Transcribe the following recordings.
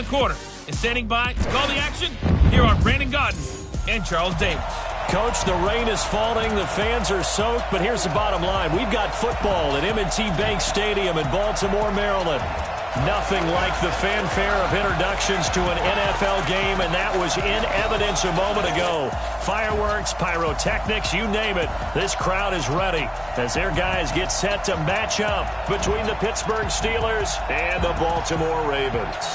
quarter. And standing by to call the action, here are Brandon Gaudin and Charles Davis. Coach, the rain is falling, the fans are soaked, but here's the bottom line. We've got football at M&T Bank Stadium in Baltimore, Maryland. Nothing like the fanfare of introductions to an NFL game, and that was in evidence a moment ago. Fireworks, pyrotechnics, you name it. This crowd is ready as their guys get set to match up between the Pittsburgh Steelers and the Baltimore Ravens.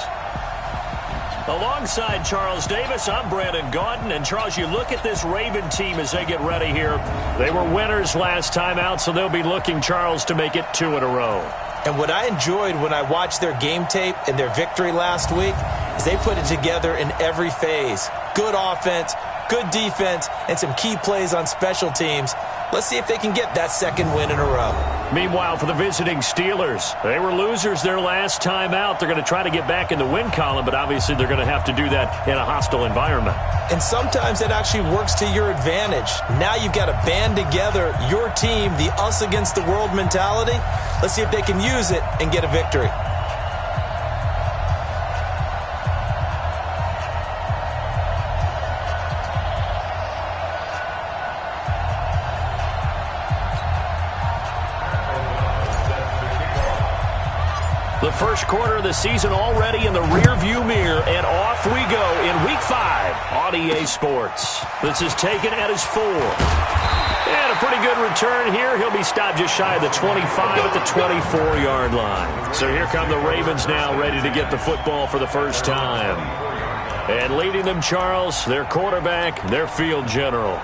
Alongside Charles Davis, I'm Brandon Gaudin. And, Charles, you look at this Raven team as they get ready here. They were winners last time out, so they'll be looking, Charles, to make it 2 in a row. And what I enjoyed when I watched their game tape and their victory last week is they put it together in every phase. Good offense, good defense, and some key plays on special teams. Let's see if they can get that second win in a row. Meanwhile, for the visiting Steelers, they were losers their last time out. They're going to try to get back in the win column, but obviously they're going to have to do that in a hostile environment. And sometimes it actually works to your advantage. Now you've got to band together your team, the us against the world mentality. Let's see if they can use it and get a victory. The first quarter of the season already in the rearview mirror, and off we go in Week 5 on EA Sports. This is taken at his 4. And a pretty good return here. He'll be stopped just shy of the 25 at the 24-yard line. So here come the Ravens now, ready to get the football for the first time. And leading them, Charles, their quarterback, their field general.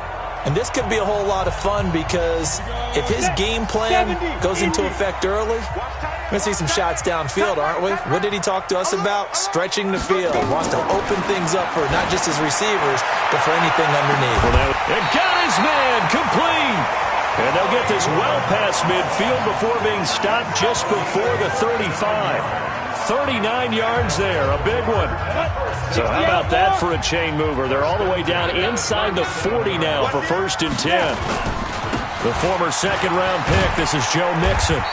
And this could be a whole lot of fun because if his game plan goes into effect early, we're going to see some shots downfield, aren't we? What did he talk to us about? Stretching the field. He wants to open things up for not just his receivers, but for anything underneath. And got his man complete. And they'll get this well past midfield before being stopped just before the 35. 39 yards there, a big one. So how about that for a chain mover? They're all the way down inside the 40 now for 1st and 10. The former second-round pick, this is Joe Mixon.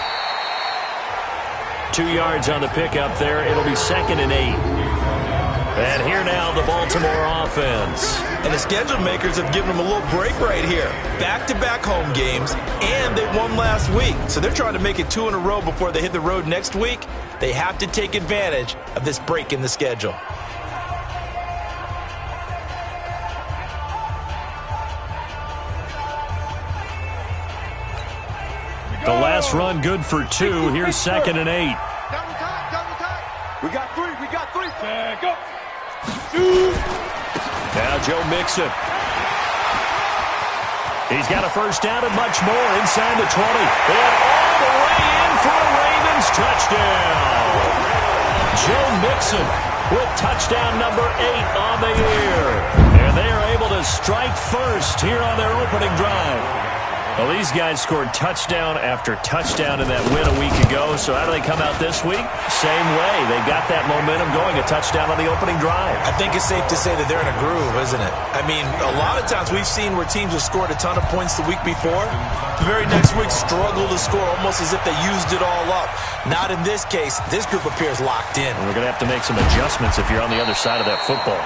2 yards on the pickup there. It'll be 2nd and 8. And here now, the Baltimore offense. And the schedule makers have given them a little break right here. Back-to-back home games, and they won last week. So they're trying to make it 2 in a row before they hit the road next week. They have to take advantage of this break in the schedule. The last run good for 2. Here's 2nd and 8. We got 3. Go. Now Joe Mixon. He's got a first down and much more inside the 20. And all the way in for a Ravens touchdown. Joe Mixon with touchdown number 8 on the year. And they are able to strike first here on their opening drive. Well, these guys scored touchdown after touchdown in that win a week ago. So how do they come out this week? Same way. They got that momentum going, a touchdown on the opening drive. I think it's safe to say that they're in a groove, isn't it? I mean, a lot of times we've seen where teams have scored a ton of points the week before. The very next week struggle to score almost as if they used it all up. Not in this case. This group appears locked in. And we're going to have to make some adjustments if you're on the other side of that football.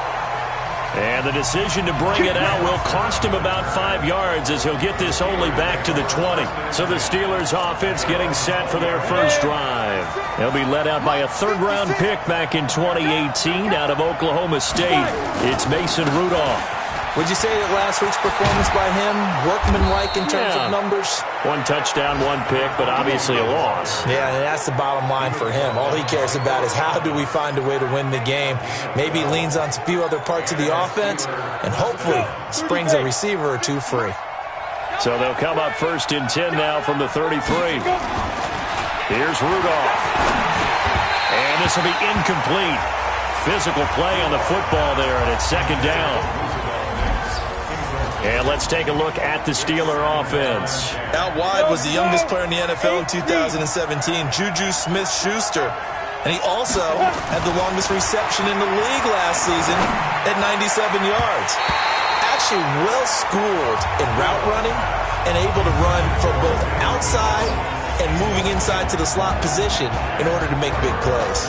And the decision to bring it out will cost him about 5 yards as he'll get this only back to the 20. So the Steelers offense getting set for their first drive. They'll be led out by a 3rd-round pick back in 2018 out of Oklahoma State. It's Mason Rudolph. Would you say that last week's performance by him, workmanlike in terms of numbers? 1 touchdown, 1 pick, but obviously a loss. Yeah, and that's the bottom line for him. All he cares about is how do we find a way to win the game. Maybe leans on a few other parts of the offense, and hopefully springs a receiver or 2 free. So they'll come up 1st and 10 now from the 33. Here's Rudolph. And this will be incomplete. Physical play on the football there, and it's 2nd down. And let's take a look at the Steeler offense. Out wide was the youngest player in the NFL in 2017, Juju Smith-Schuster. And he also had the longest reception in the league last season at 97 yards. Actually well-schooled in route running and able to run from both outside and moving inside to the slot position in order to make big plays.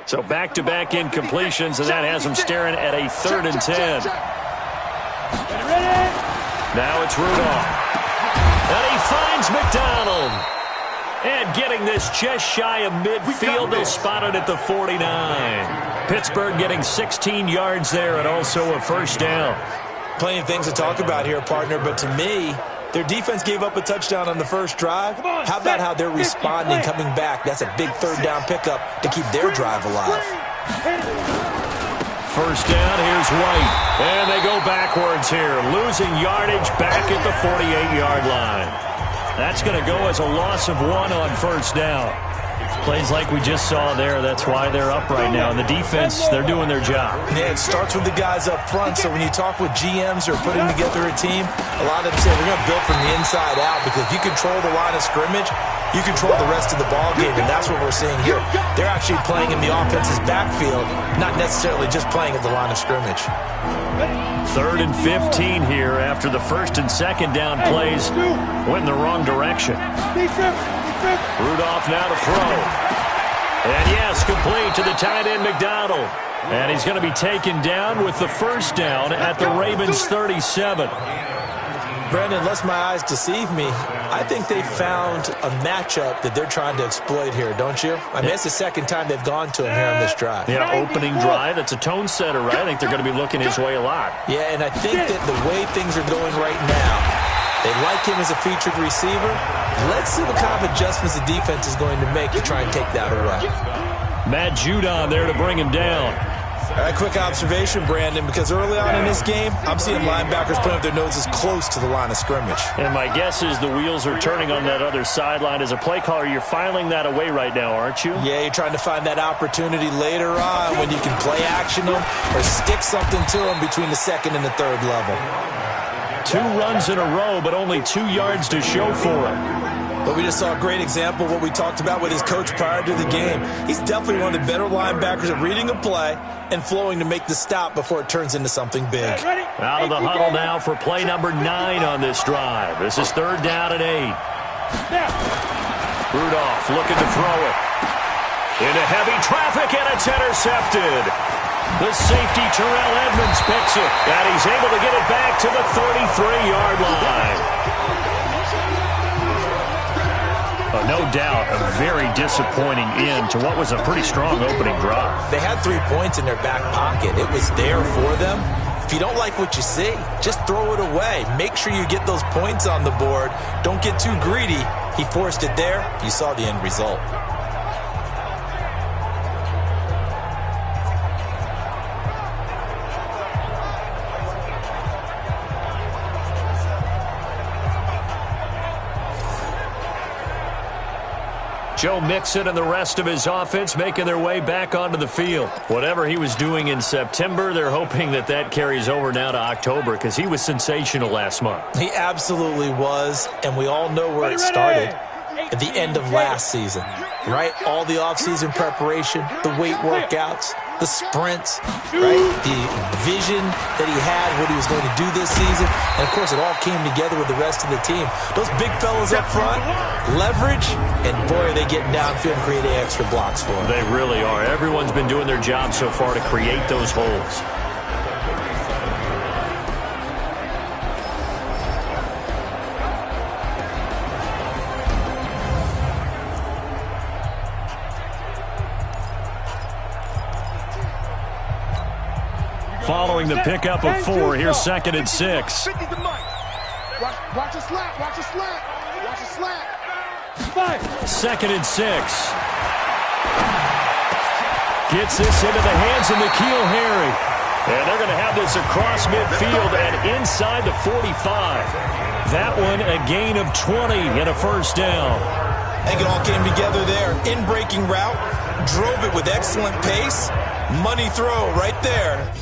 So back-to-back incompletions, and that has them staring at a 3rd and 10. Now it's Rudolph. And he finds McDonald. And getting this just shy of midfield, they'll spot it at the 49. Pittsburgh getting 16 yards there and also a first down. Plenty of things to talk about here, partner, but to me, their defense gave up a touchdown on the first drive. How about how they're responding, coming back? That's a big 3rd down pickup to keep their drive alive. First down, here's White. And they go backwards here, losing yardage back at the 48-yard line. That's going to go as a loss of 1 on first down. Plays like we just saw there, that's why they're up right now. And the defense, they're doing their job. Yeah, it starts with the guys up front. So when you talk with GMs or putting together a team, a lot of them say we're going to build from the inside out, because if you control the line of scrimmage, you control the rest of the ball game, and that's what we're seeing here. They're actually playing in the offense's backfield, not necessarily just playing at the line of scrimmage. 3rd and 15 here after the 1st and 2nd down plays went in the wrong direction. Rudolph now to throw. And yes, complete to the tight end McDonald. And he's going to be taken down with the first down at the Ravens 37. Brandon, unless my eyes deceive me, I think they found a matchup that they're trying to exploit here, don't you? I mean, it's the 2nd time they've gone to him here on this drive. Yeah, opening drive. That's a tone setter, right? I think they're going to be looking his way a lot. Yeah, and I think that the way things are going right now, they like him as a featured receiver. Let's see what kind of adjustments the defense is going to make to try and take that away. Matt Judon there to bring him down. All right, quick observation, Brandon, because early on in this game, I'm seeing linebackers putting up their noses close to the line of scrimmage. And my guess is the wheels are turning on that other sideline. As a play caller, you're filing that away right now, aren't you? Yeah, you're trying to find that opportunity later on when you can play action them or stick something to them between the 2nd and the 3rd level. 2 runs in a row, but only 2 yards to show for him. But we just saw a great example of what we talked about with his coach prior to the game. He's definitely one of the better linebackers at reading a play and flowing to make the stop before it turns into something big. Out of the huddle now for play number 9 on this drive. This is 3rd down and 8. Rudolph looking to throw it. Into heavy traffic, and it's intercepted. The safety, Terrell Edmonds, picks it, and he's able to get it back to the 33-yard line. No doubt, a very disappointing end to what was a pretty strong opening drive. They had 3 points in their back pocket. It was there for them. If you don't like what you see, just throw it away. Make sure you get those points on the board. Don't get too greedy. He forced it there. You saw the end result. Joe Mixon and the rest of his offense making their way back onto the field. Whatever he was doing in September, they're hoping that that carries over now to October, because he was sensational last month. He absolutely was, and we all know where it started. At the end of last season, right? All the offseason preparation, the weight workouts, the sprints, right? The vision that he had, what he was going to do this season. And, of course, it all came together with the rest of the team. Those big fellas up front, leverage, and, boy, are they getting downfield and creating extra blocks for him. They really are. Everyone's been doing their job so far to create those holes. Following the pickup of 4, here's 2nd and 6. Watch a slant, watch a slant, watch a slant. 2nd and 6. Gets this into the hands of N'Keal Harry. And they're going to have this across midfield and inside the 45. That one a gain of 20 and a first down. I think it all came together there. In-breaking route, drove it with excellent pace. Money throw right there.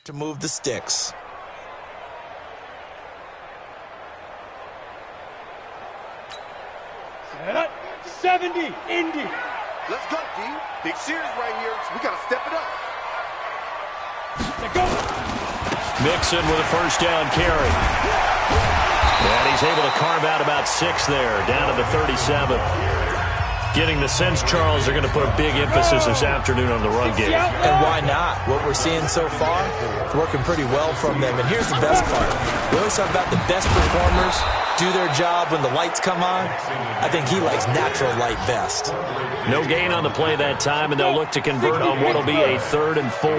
to move the sticks. Set up. 70, Indy. Let's go, D. Big series right here, so we got to step it up. Let's go. Mixon with a first down carry. And he's able to carve out about 6 there, down to the 37. Getting the sense, Charles, they're going to put a big emphasis this afternoon on the run game. And why not? What we're seeing so far, it's working pretty well from them. And here's the best part. We always talk about the best performers do their job when the lights come on. I think he likes natural light best. No gain on the play that time, and they'll look to convert on what will be a 3rd and 4.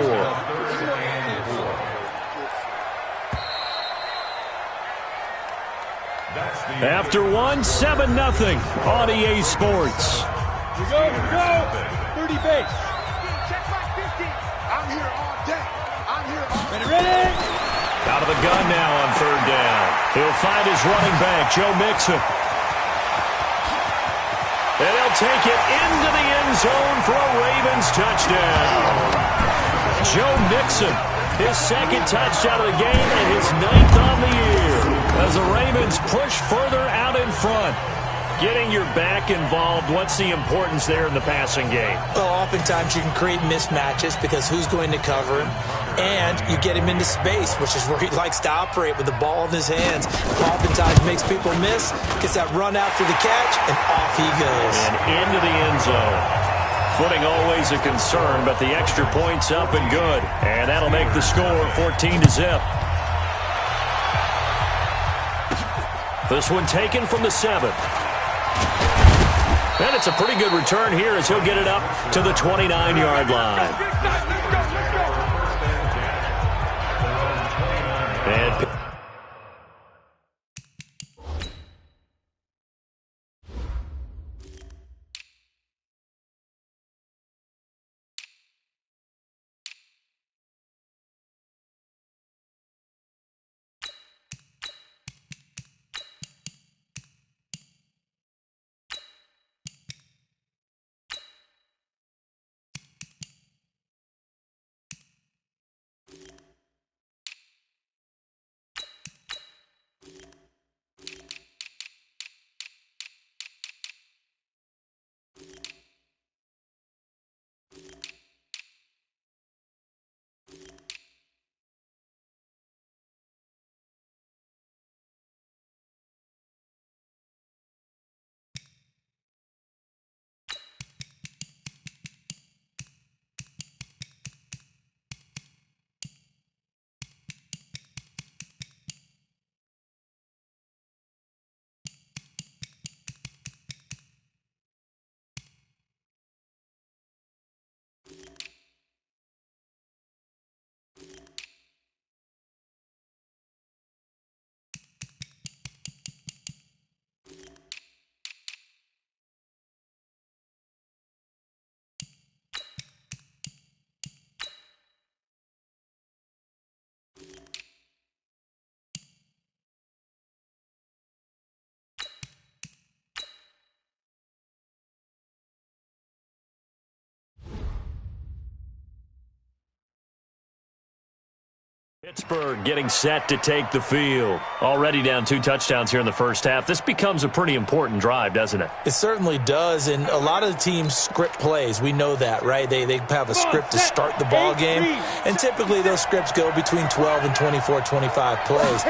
After 7-0 on EA Sports. We go. 30 base. Check my 50. I'm here all day. I'm here all day. Ready? Out of the gun now on 3rd down. He'll find his running back, Joe Mixon. And he'll take it into the end zone for a Ravens touchdown. Joe Mixon, his 2nd touchdown of the game and his 9th on the year, as the Ravens push further out in front. Getting your back involved, what's the importance there in the passing game? Well, oftentimes you can create mismatches because who's going to cover him? And you get him into space, which is where he likes to operate with the ball in his hands. Oftentimes makes people miss, gets that run after the catch, and off he goes. And into the end zone. Footing always a concern, but the extra point's up and good. And that'll make the score 14-0. This one taken from the 7th. And it's a pretty good return here as he'll get it up to the 29-yard line. And Pittsburgh getting set to take the field. Already down 2 touchdowns here in the first half. This becomes a pretty important drive, doesn't it? It certainly does, and a lot of the teams script plays. We know that, right? They have a script to start the ball game, and typically those scripts go between 12 and 24, 25 plays.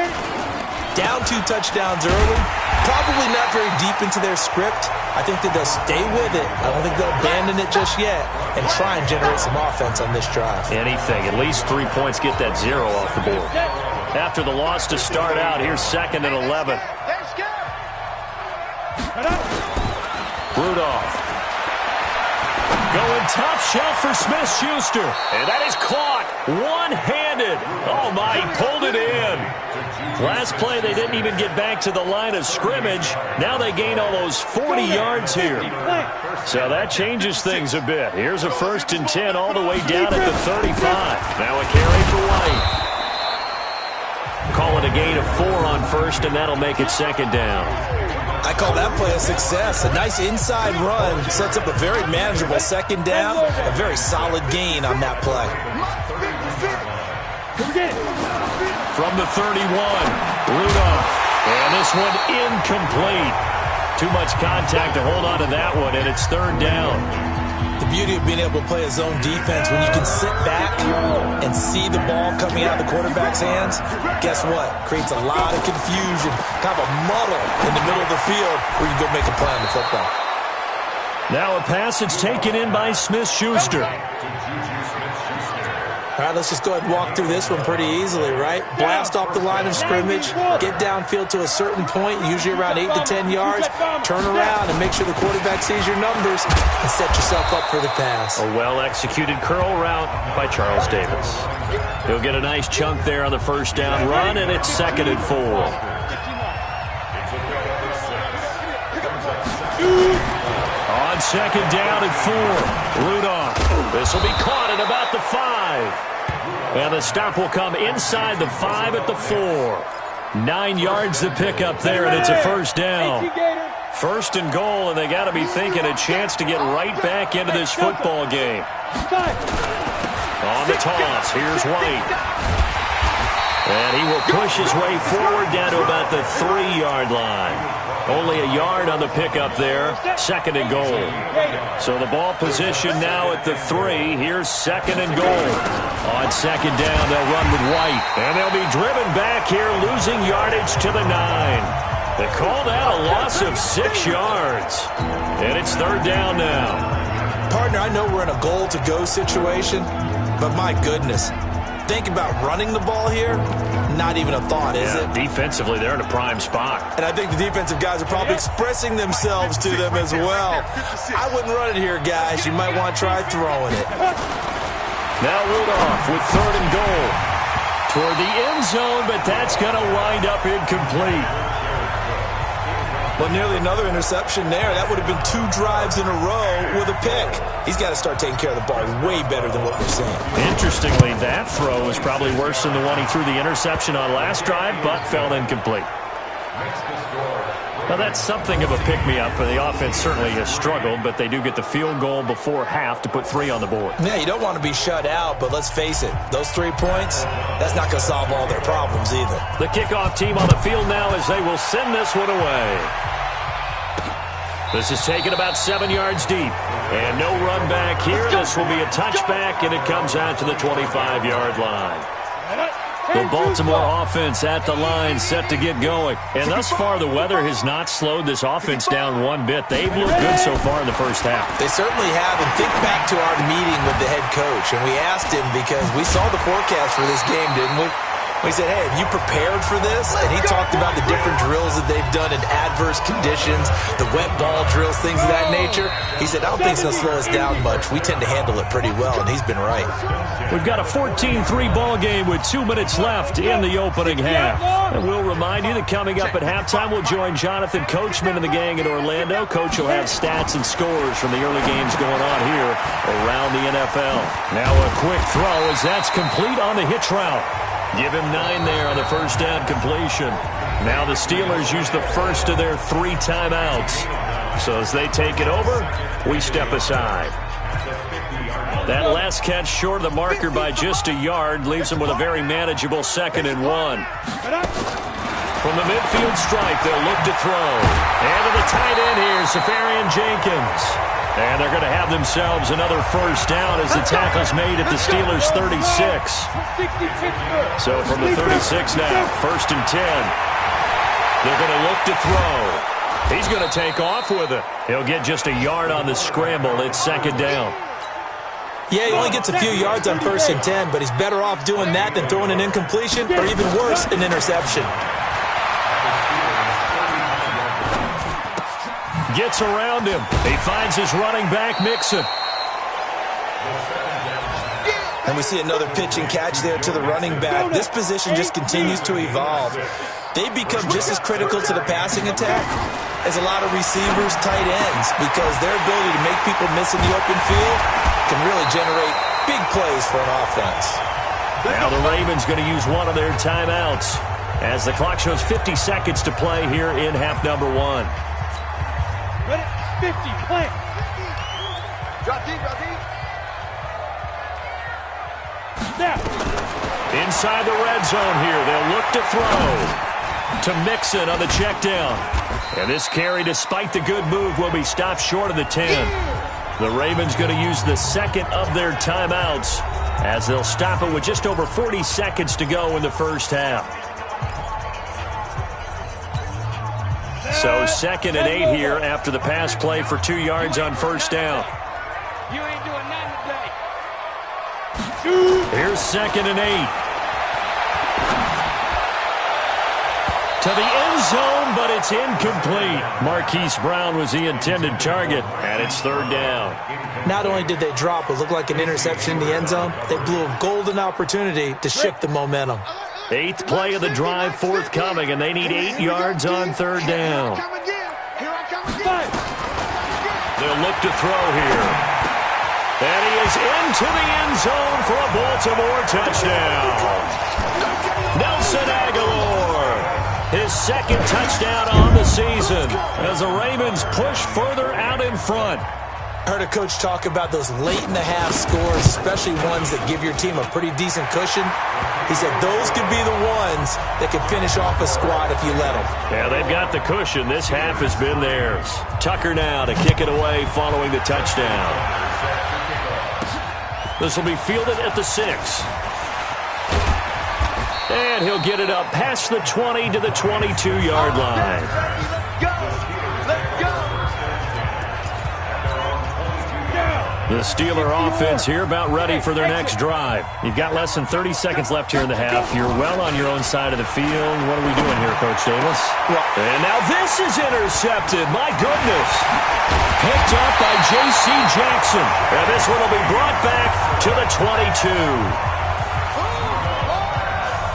Down 2 touchdowns early, probably not very deep into their script. I think that they'll stay with it. I don't think they'll abandon it just yet and try and generate some offense on this drive. Anything. At least 3 points, get that 0 off the board. After the loss to start out, here's 2nd and 11. Rudolph. Going top shelf for Smith-Schuster. And that is caught one-handed. Oh, my, he pulled it in. Last play, they didn't even get back to the line of scrimmage. Now they gain almost 40 yards here. So that changes things a bit. Here's a 1st and 10 all the way down at the 35. Now a carry for White. Call it a gain of 4 on 1st, and that'll make it 2nd down. I call that play a success. A nice inside run sets up a very manageable 2nd down. A very solid gain on that play. from the 31. Rudolph. And this one incomplete. Too much contact to hold on to that one, and it's third down. The beauty of being able to play a zone defense, when you can sit back and see the ball coming out of the quarterback's hands, guess what? Creates a lot of confusion, kind of a muddle in the middle of the field where you go make a play on the football. Now a pass that's taken in by Smith-Schuster. All right, let's just go ahead and walk through this one pretty easily, right? Blast off the line of scrimmage, get downfield to a certain point, usually around 8 to 10 yards, turn around and make sure the quarterback sees your numbers and set yourself up for the pass. A well-executed curl route by Charles Davis. He'll get a nice chunk there on the first down run, and it's 2nd and 4. On 2nd down and 4, Rudolph. This will be caught at about the 5. And the stop will come inside the 5 at the 4. 9 yards to pick up there, and it's a first down. First and goal, and they got to be thinking a chance to get right back into this football game. On the toss, here's White. And he will push his way forward down to about the 3-yard line. Only a yard on the pickup there. 2nd and goal. So the ball position now at the 3. Here's 2nd and goal. On 2nd down, they'll run with White. And they'll be driven back here, losing yardage to the 9. They call that a loss of 6 yards. And it's 3rd down now. Partner, I know we're in a goal-to-go situation, but my goodness. Think about running the ball here, not even a thought, is it? Defensively, they're in a prime spot. And I think the defensive guys are probably expressing themselves to them as well. I wouldn't run it here, guys. You might want to try throwing it. Now Rudolph with 3rd and goal. Toward the end zone, but that's going to wind up incomplete. Well, nearly another interception there. That would have been 2 drives in a row with a pick. He's got to start taking care of the ball way better than what we're seeing. Interestingly, that throw was probably worse than the one he threw the interception on last drive, but fell incomplete. Well, that's something of a pick-me-up. The offense certainly has struggled, but they do get the field goal before half to put 3 on the board. Yeah, you don't want to be shut out, but let's face it, those 3 points, that's not going to solve all their problems either. The kickoff team on the field now as they will send this one away. This is taken about 7 yards deep. And no run back here. This will be a touchback, and it comes out to the 25-yard line. The Baltimore offense at the line, set to get going. And thus far, the weather has not slowed this offense down one bit. They've looked good so far in the first half. They certainly have. And think back to our meeting with the head coach. And we asked him, because we saw the forecast for this game, didn't we? We said, hey, have you prepared for this? And he talked about the different drills that they've done in adverse conditions, the wet ball drills, things of that nature. He said, I don't think it's going to slow us down much. We tend to handle it pretty well, and he's been right. We've got a 14-3 ball game with 2 minutes left in the opening half. And we'll remind you that coming up at halftime, we'll join Jonathan Coachman and the gang in Orlando. Coach will have stats and scores from the early games going on here around the NFL. Now a quick throw as that's complete on the hitch route. Give him 9 there on the first down completion. Now the Steelers use the first of their 3 timeouts. So as they take it over, we step aside. That last catch short of the marker by just a yard leaves them with a very manageable 2nd and 1. From the midfield stripe, they'll look to throw. And to the tight end here, Safarian Jenkins. And they're going to have themselves another first down as the tackle's made at the Steelers' 36. So from the 36 now, 1st and 10. They're going to look to throw. He's going to take off with it. He'll get just a yard on the scramble. It's 2nd down. Yeah, he only gets a few yards on 1st and 10, but he's better off doing that than throwing an incompletion or even worse, an interception. Gets around him. He finds his running back, Mixon. And we see another pitch and catch there to the running back. This position just continues to evolve. They become just as critical to the passing attack as a lot of receivers, tight ends, because their ability to make people miss in the open field can really generate big plays for an offense. Now the Ravens going to use one of their timeouts as the clock shows 50 seconds to play here in half number 1. 50, play. Drop deep, drop deep. Snap. Inside the red zone here, they'll look to throw to Mixon on the check down. And this carry, despite the good move, will be stopped short of the 10. The Ravens going to use the second of their timeouts as they'll stop it with just over 40 seconds to go in the first half. So 2nd and 8 here after the pass play for 2 yards on first down. You ain't doing nothing today. Here's 2nd and 8. To the end zone, but it's incomplete. Marquise Brown was the intended target, and it's 3rd down. Not only did they drop what looked like an interception in the end zone, they blew a golden opportunity to shift the momentum. 8th play of the drive forthcoming, and they need 8 yards on 3rd down. They'll look to throw here. And he is into the end zone for a Baltimore touchdown. Nelson Aguilar, his 2nd touchdown on the season as the Ravens push further out in front. I heard a coach talk about those late-in-the-half scores, especially ones that give your team a pretty decent cushion. He said those could be the ones that could finish off a squad if you let them. Yeah, they've got the cushion. This half has been theirs. Tucker now to kick it away following the touchdown. This will be fielded at the 6. And he'll get it up past the 20 to the 22-yard line. The Steeler offense here about ready for their next drive. You've got less than 30 seconds left here in the half. You're well on your own side of the field. What are we doing here, Coach Davis? And now this is intercepted. My goodness. Picked up by J.C. Jackson. And this one will be brought back to the 22.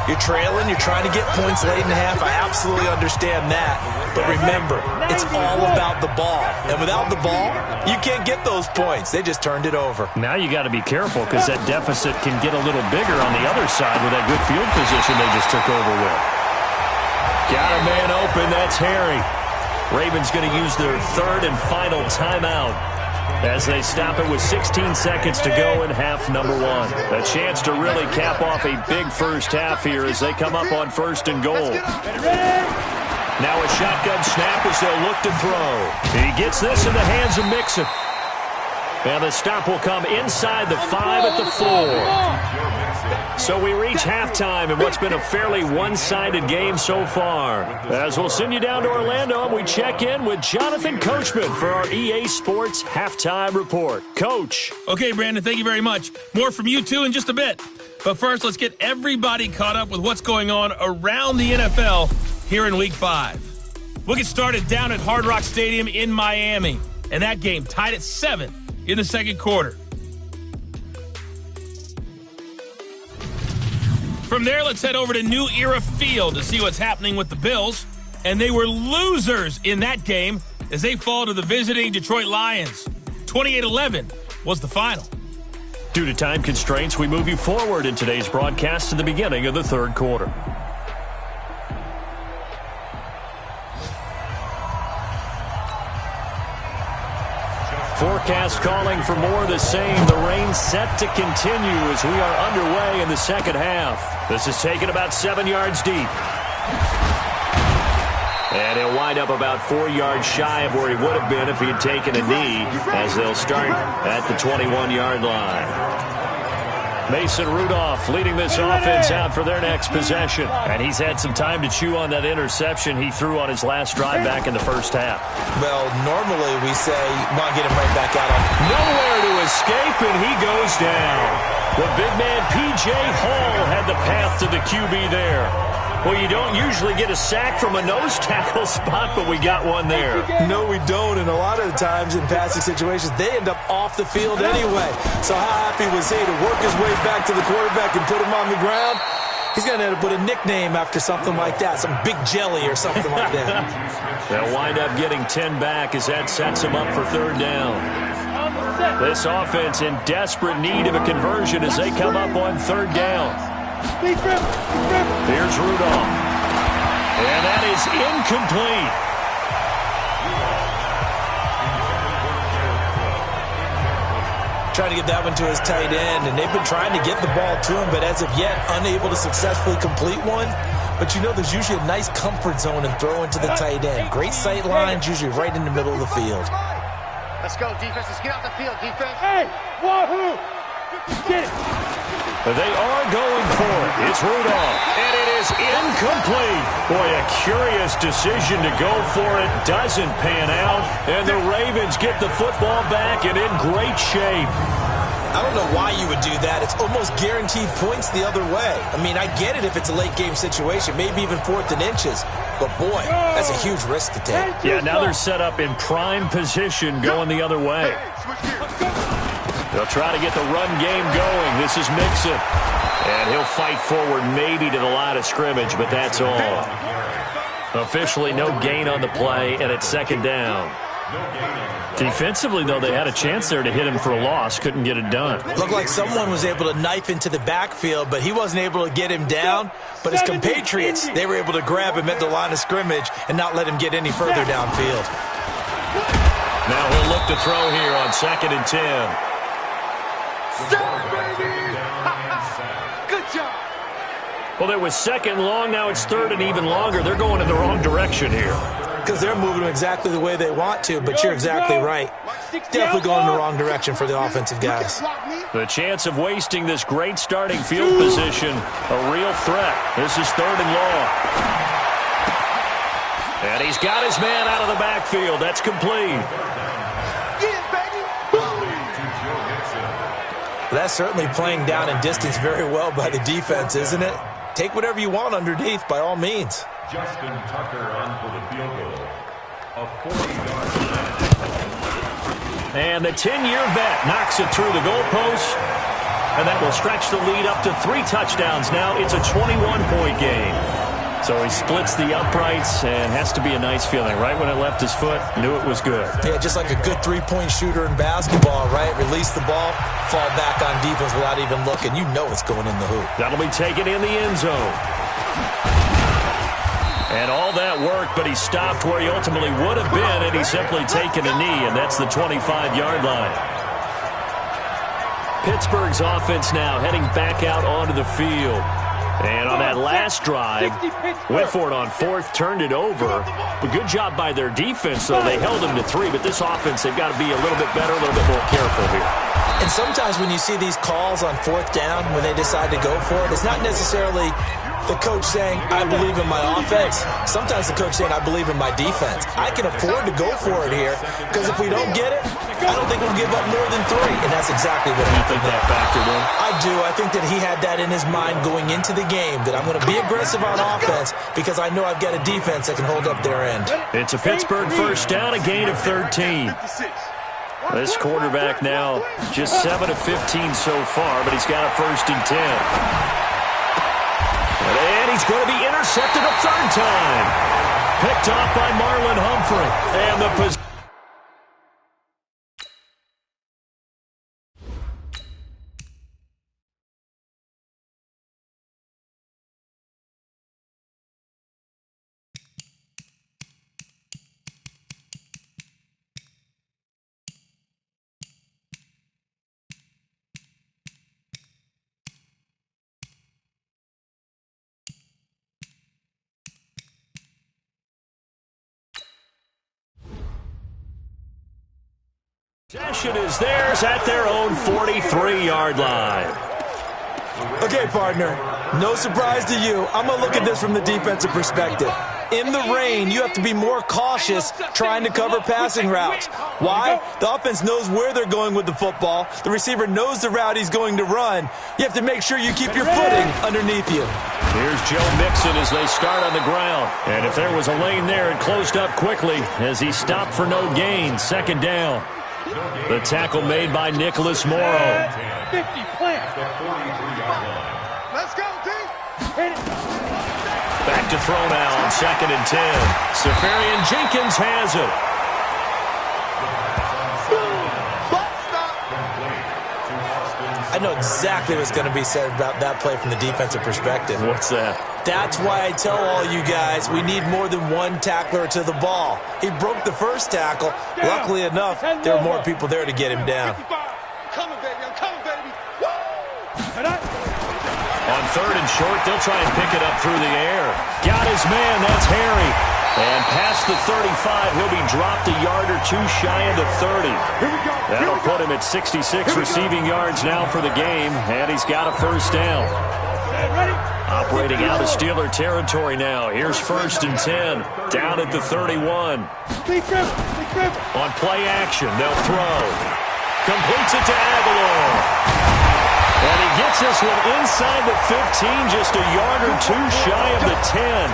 You're trailing, you're trying to get points late in the half. I absolutely understand that. But remember, it's all about the ball. And without the ball, you can't get those points. They just turned it over. Now you got to be careful because that deficit can get a little bigger on the other side with that good field position they just took over with. Got a man open, that's Harry. Ravens going to use their 3rd and final timeout as they stop it with 16 seconds to go in half number 1. A chance to really cap off a big first half here as they come up on 1st and goal. Now a shotgun snap as they'll look to throw. He gets this in the hands of Mixon. And the stop will come inside the 5 at the 4. So we reach halftime in what's been a fairly one-sided game so far. As we'll send you down to Orlando, and we check in with Jonathan Coachman for our EA Sports Halftime Report. Coach. Okay, Brandon, thank you very much. More from you, too, in just a bit. But first, let's get everybody caught up with what's going on around the NFL here in Week 5. We'll get started down at Hard Rock Stadium in Miami. And that game tied at 7 in the 2nd quarter. From there, let's head over to New Era Field to see what's happening with the Bills. And they were losers in that game as they fall to the visiting Detroit Lions. 28-11 was the final. Due to time constraints, we move you forward in today's broadcast to the beginning of the 3rd quarter. Forecast calling for more of the same. The rain set to continue as we are underway in the 2nd half. This is taken about 7 yards deep. And he'll wind up about 4 yards shy of where he would have been if he had taken a knee as they'll start at the 21-yard line. Mason Rudolph leading this offense out for their next possession. And he's had some time to chew on that interception he threw on his last drive back in the first half. Well, normally we say, well, get him right back out on. Nowhere to escape, and he goes down. The big man, P.J. Hall, had the path to the QB there. Well, you don't usually get a sack from a nose tackle spot, but we got one there. No, we don't, and a lot of the times in passing situations, they end up off the field anyway. So how happy was he to work his way back to the quarterback and put him on the ground? He's going to end up with a nickname after something like that, some Big Jelly or something like that. They'll wind up getting 10 back as that sets them up for 3rd down. This offense in desperate need of a conversion as they come up on 3rd down. Here's Rudolph. And that is incomplete. trying to get that one to his tight end, and they've been trying to get the ball to him, but as of yet, unable to successfully complete one. But you know there's usually a nice comfort zone in throwing to the tight end. Great sight lines, usually right in the middle of the field. Let's go, defense. Let's get off the field, defense. Hey, wahoo! Get it. They are going for it. It's Rudolph, and it is incomplete. Boy, a curious decision to go for it. Doesn't pan out, and the Ravens get the football back and in great shape. I don't know why you would do that. It's almost guaranteed points the other way. I mean, I get it if it's a late-game situation, maybe even 4th and inches. But, boy, that's a huge risk to take. Yeah, now they're set up in prime position going the other way. They'll try to get the run game going. This is Mixon. And he'll fight forward maybe to the line of scrimmage, but that's all. Officially no gain on the play, and it's 2nd down. Defensively, though, they had a chance there to hit him for a loss. Couldn't get it done. Looked like someone was able to knife into the backfield, but he wasn't able to get him down. But his compatriots, they were able to grab him at the line of scrimmage and not let him get any further downfield. Now he'll look to throw here on 2nd and 10. Good job. Well, it was 2nd long. Now it's 3rd and even longer. They're going in the wrong direction here. Because they're moving them exactly the way they want to, but you're exactly right. Definitely going in the wrong direction for the offensive guys. The chance of wasting this great starting field position, a real threat. This is 3rd and long. And he's got his man out of the backfield. That's complete. That's certainly playing down in distance very well by the defense, isn't it? Take whatever you want underneath, by all means. Justin Tucker on for the field goal. A 40-yard line. And the 10-year vet knocks it through the goalpost. And that will stretch the lead up to 3 touchdowns now. It's a 21-point game. So he splits the uprights and has to be a nice feeling. Right when it left his foot, knew it was good. Yeah, just like a good 3-point shooter in basketball, right? Release the ball, fall back on defense without even looking. You know it's going in the hoop. That'll be taken in the end zone. And all that work, but he stopped where he ultimately would have been, and he's simply taken a knee, and that's the 25-yard line. Pittsburgh's offense now heading back out onto the field. And on that last drive, went for it on 4th, turned it over. But good job by their defense, though. They held them to 3, but this offense, they've got to be a little bit better, a little bit more careful here. And sometimes when you see these calls on 4th down, when they decide to go for it, it's not necessarily the coach saying, I believe in my offense. Sometimes the coach saying, I believe in my defense. I can afford to go for it here, because if we don't get it, I don't think we'll give up more than 3. And that's exactly what happened. You think that factored in? I do. I think that he had that in his mind going into the game, that I'm going to be aggressive on offense because I know I've got a defense that can hold up their end. It's a Pittsburgh 1st down, a gain of 13. This quarterback now just 7 of 15 so far, but he's got a 1st and 10. And he's going to be intercepted a 3rd time. Picked off by Marlon Humphrey. And the position. Possession is theirs at their own 43-yard line. Okay, partner, no surprise to you. I'm going to look at this from the defensive perspective. In the rain, you have to be more cautious trying to cover passing routes. Why? The offense knows where they're going with the football. The receiver knows the route he's going to run. You have to make sure you keep your footing underneath you. Here's Joe Mixon as they start on the ground. And if there was a lane there, it closed up quickly as he stopped for no gain. 2nd down. The tackle made by Nicholas Morrow. 50 plant. Let's go, team. Hit it. Back to throw now on 2nd and 10. Safarian Jenkins has it. I know exactly what's going to be said about that play from the defensive perspective. What's that? That's why I tell all you guys we need more than one tackler to the ball. He broke the first tackle. Luckily enough, there were more people there to get him down. coming, baby. I'm coming, baby. Woo! On third and short, they'll try and pick it up through the air. Got his man, that's Harry. And past the 35, he'll be dropped a yard or two shy of the 30. That'll put him at 66 receiving yards now for the game, and he's got a first down. Operating out of Steeler territory now. Here's 1st and 10, down at the 31. On play action, they'll throw. Completes it to Aguilar. And he gets this one inside the 15, just a yard or two shy of the 10.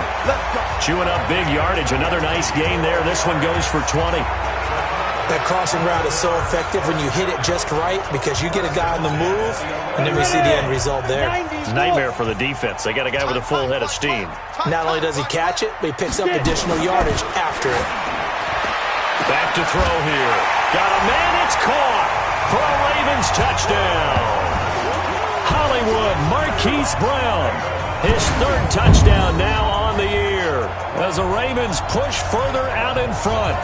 Chewing up big yardage. Another nice gain there. This one goes for 20. That crossing route is so effective when you hit it just right because you get a guy on the move, and then we see the end result there. Nightmare for the defense. They got a guy with a full head of steam. Not only does he catch it, but he picks up additional yardage after it. Back to throw here. Got a man. It's caught for a Ravens touchdown. Hollywood, Marquise Brown. His 3rd touchdown now on the year as the Ravens push further out in front.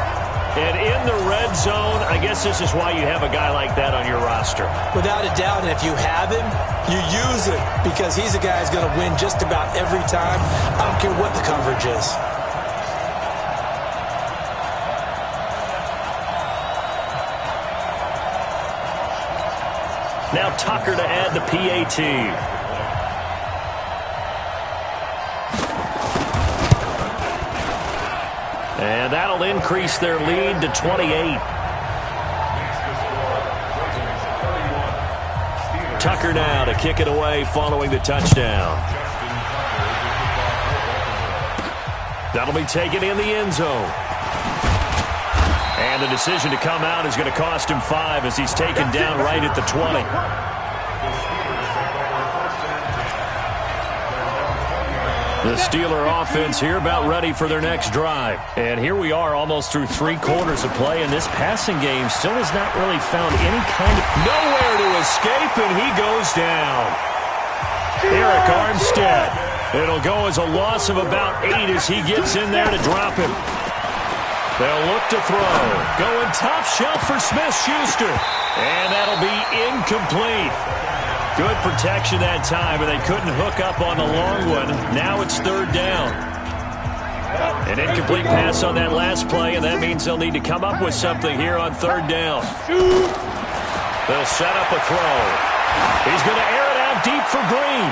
And in the red zone, I guess this is why you have a guy like that on your roster. Without a doubt, and if you have him, you use him because he's a guy who's going to win just about every time. I don't care what the coverage is. Now Tucker to add the PAT. And that'll increase their lead to 28. Tucker now to kick it away following the touchdown. That'll be taken in the end zone. And the decision to come out is going to cost him 5 as he's taken down right at the 20. The Steeler offense here about ready for their next drive. And here we are almost through 3 quarters of play, and this passing game still has not really found any kind of... Nowhere to escape, and he goes down. Eric Armstead. It'll go as a loss of about 8 as he gets in there to drop him. They'll look to throw. Going top shelf for Smith-Schuster. And that'll be incomplete. Good protection that time, and they couldn't hook up on the long one. Now it's 3rd down. An incomplete pass on that last play, and that means they'll need to come up with something here on 3rd down. They'll set up a throw. He's going to air it out deep for Green.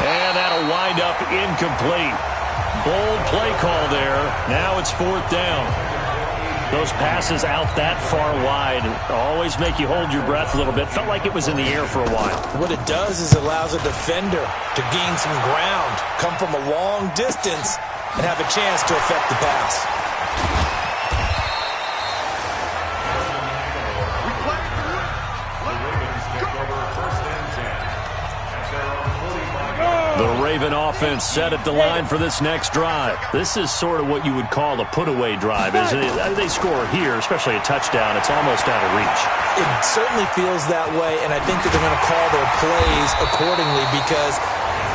And that'll wind up incomplete. Bold play call there. Now it's 4th down. Those passes out that far wide always make you hold your breath a little bit. Felt like it was in the air for a while. What it does is it allows a defender to gain some ground, come from a long distance, and have a chance to affect the pass. The Raven offense set at the line for this next drive. This is sort of what you would call a put-away drive, isn't it? They score here, especially a touchdown. It's almost out of reach. It certainly feels that way, and I think that they're going to call their plays accordingly because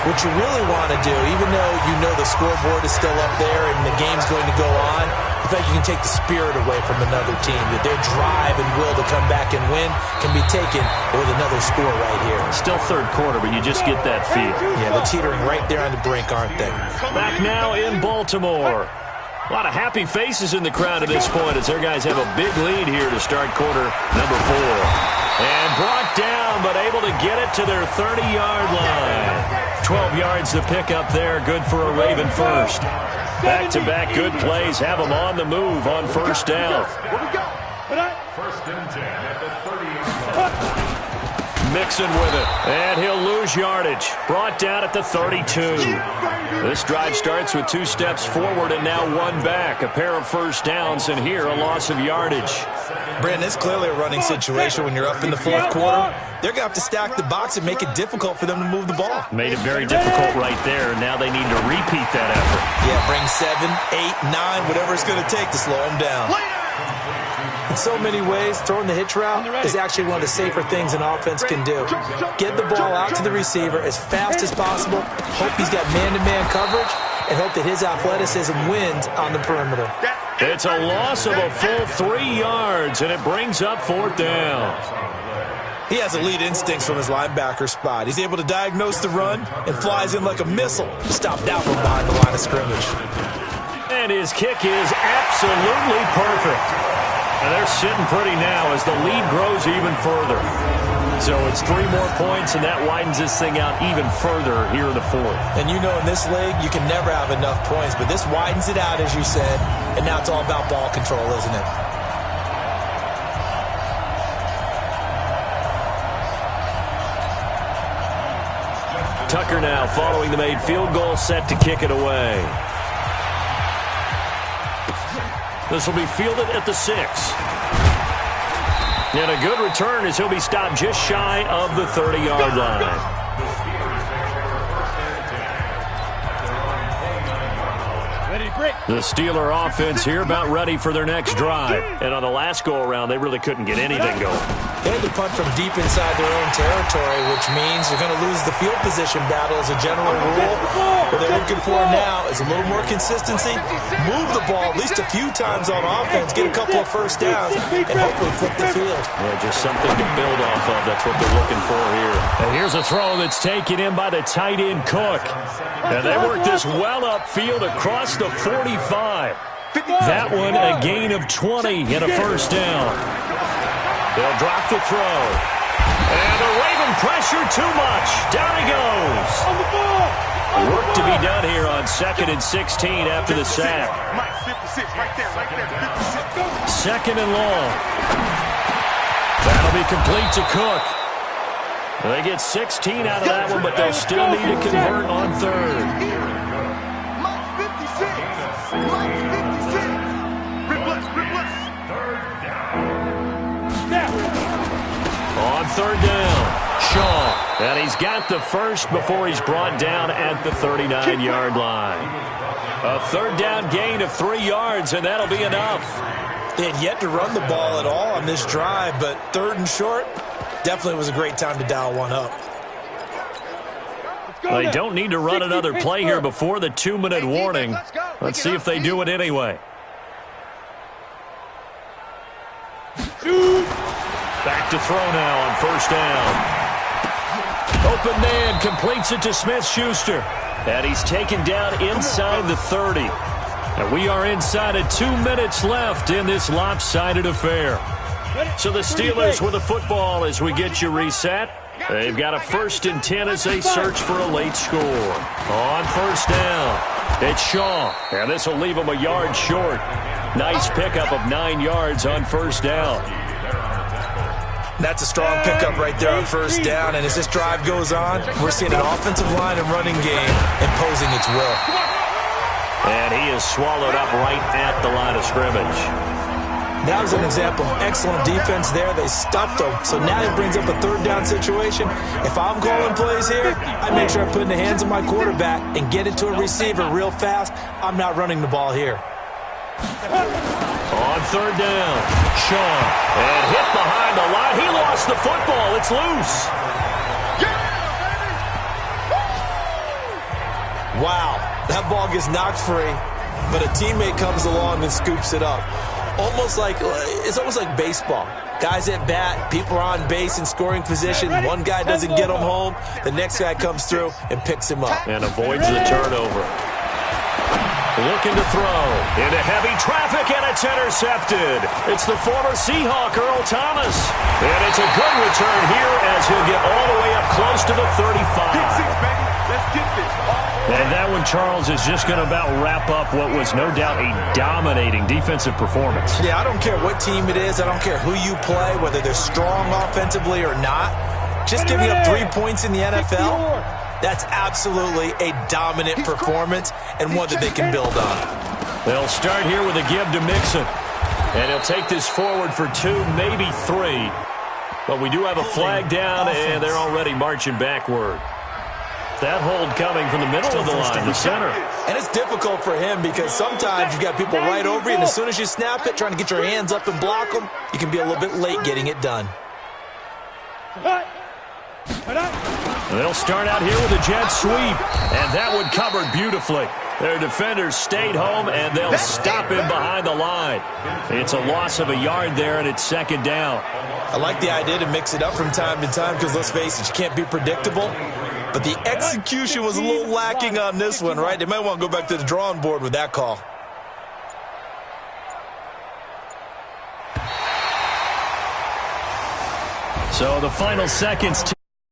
what you really want to do, even though you know the scoreboard is still up there and the game's going to go on, in fact, you can take the spirit away from another team, that their drive and will to come back and win can be taken with another score right here. Still 3rd quarter, but you just get that feel. Yeah, they're teetering right there on the brink, aren't they? Back now in Baltimore. A lot of happy faces in the crowd at this point as their guys have a big lead here to start quarter number 4. And brought down, but able to get it to their 30-yard line. 12 yards to pick up there, good for a Raven first. Back-to-back good plays have them on the move on 1st down. 1st and 10 at the 30-yard line. Mixon with it, and he'll lose yardage. Brought down at the 32. This drive starts with 2 steps forward and now 1 back. A pair of 1st downs, and here a loss of yardage. Brandon, it's clearly a running situation when you're up in the 4th quarter. They're going to have to stack the box and make it difficult for them to move the ball. Made it very difficult right there, and now they need to repeat that effort. Yeah, bring 7, 8, 9, whatever it's going to take to slow them down. In so many ways, throwing the hitch route is actually one of the safer things an offense can do. Get the ball out to the receiver as fast as possible, hope he's got man-to-man coverage, and hope that his athleticism wins on the perimeter. It's a loss of a full 3 yards, and it brings up 4th down. He has elite instincts from his linebacker spot. He's able to diagnose the run and flies in like a missile. Stopped out from behind the line of scrimmage. And his kick is absolutely perfect. And they're sitting pretty now as the lead grows even further. So it's 3 more points, and that widens this thing out even further here in the 4th. And you know in this league, you can never have enough points, but this widens it out, as you said, and now it's all about ball control, isn't it? Tucker now following the made field goal, set to kick it away. This will be fielded at the 6. And a good return as he'll be stopped just shy of the 30-yard line. The Steeler offense here about ready for their next drive. And on the last go-around, they really couldn't get anything going. They had to punt from deep inside their own territory, which means you're going to lose the field position battle as a general rule. What they're looking for now is a little more consistency, move the ball at least a few times on offense, get a couple of first downs, and hopefully flip the field. Yeah, just something to build off of. That's what they're looking for here. And here's a throw that's taken in by the tight end, Cook. And they work this well upfield across the 45. That one a gain of 20 and a first down. They'll drop the throw. And the Raven pressure too much. Down he goes. Work to be done here on 2nd and 16 after the sack. 2nd and long. That'll be complete to Cook. They get 16 out of that one, but they'll still need to convert on 3rd. On 3rd down, Shaw. And he's got the first before he's brought down at the 39-yard line. A 3rd down gain of 3 yards, and that'll be enough. They had yet to run the ball at all on this drive, but 3rd and short definitely was a great time to dial one up. They don't need to run another play here before the 2-minute warning. Let's see if they do it anyway. Back to throw now on 1st down. Open man completes it to Smith-Schuster. And he's taken down inside the 30. And we are inside of 2 minutes left in this lopsided affair. So the Steelers with the football as we get you reset. They've got a 1st and 10 as they search for a late score. On 1st down, it's Shaw. And this will leave them a yard short. Nice pickup of 9 yards on 1st down. That's a strong pickup right there on 1st down, and as this drive goes on, we're seeing an offensive line and running game imposing its will. And he is swallowed up right at the line of scrimmage. That was an example of excellent defense there. They stuffed him, so now it brings up a 3rd down situation. If I'm calling plays here, I make sure I put in the hands of my quarterback and get it to a receiver real fast. I'm not running the ball here. On 3rd down, Shaw. And hit behind the line. He lost the football. It's loose. Wow, that ball gets knocked free, but a teammate comes along and scoops it up. It's almost like baseball. Guys at bat, people are on base in scoring position. One guy doesn't get him home. The next guy comes through and picks him up. And avoids the turnover. Looking to throw into heavy traffic, and it's intercepted. It's the former Seahawk, Earl Thomas. And it's a good return here as he'll get all the way up close to the 35. And that one, Charles, is just going to about wrap up what was no doubt a dominating defensive performance. Yeah, I don't care what team it is. I don't care who you play, whether they're strong offensively or not. Just giving up 3 points in the NFL, that's absolutely a dominant performance and one that they can build on. They'll start here with a give to Mixon. And he'll take this forward for 2, maybe 3. But we do have a flag down, and they're already marching backward. That hold coming from the middle of the line, the center. And it's difficult for him because sometimes you've got people right over you, and as soon as you snap it, trying to get your hands up and block them, you can be a little bit late getting it done. They'll start out here with a jet sweep, and that one covered beautifully. Their defenders stayed home, and they'll stop him behind the line. It's a loss of a yard there, and it's second down. I like the idea to mix it up from time to time because, let's face it, you can't be predictable. But the execution was a little lacking on this one, right? They might want to go back to the drawing board with that call. So the final seconds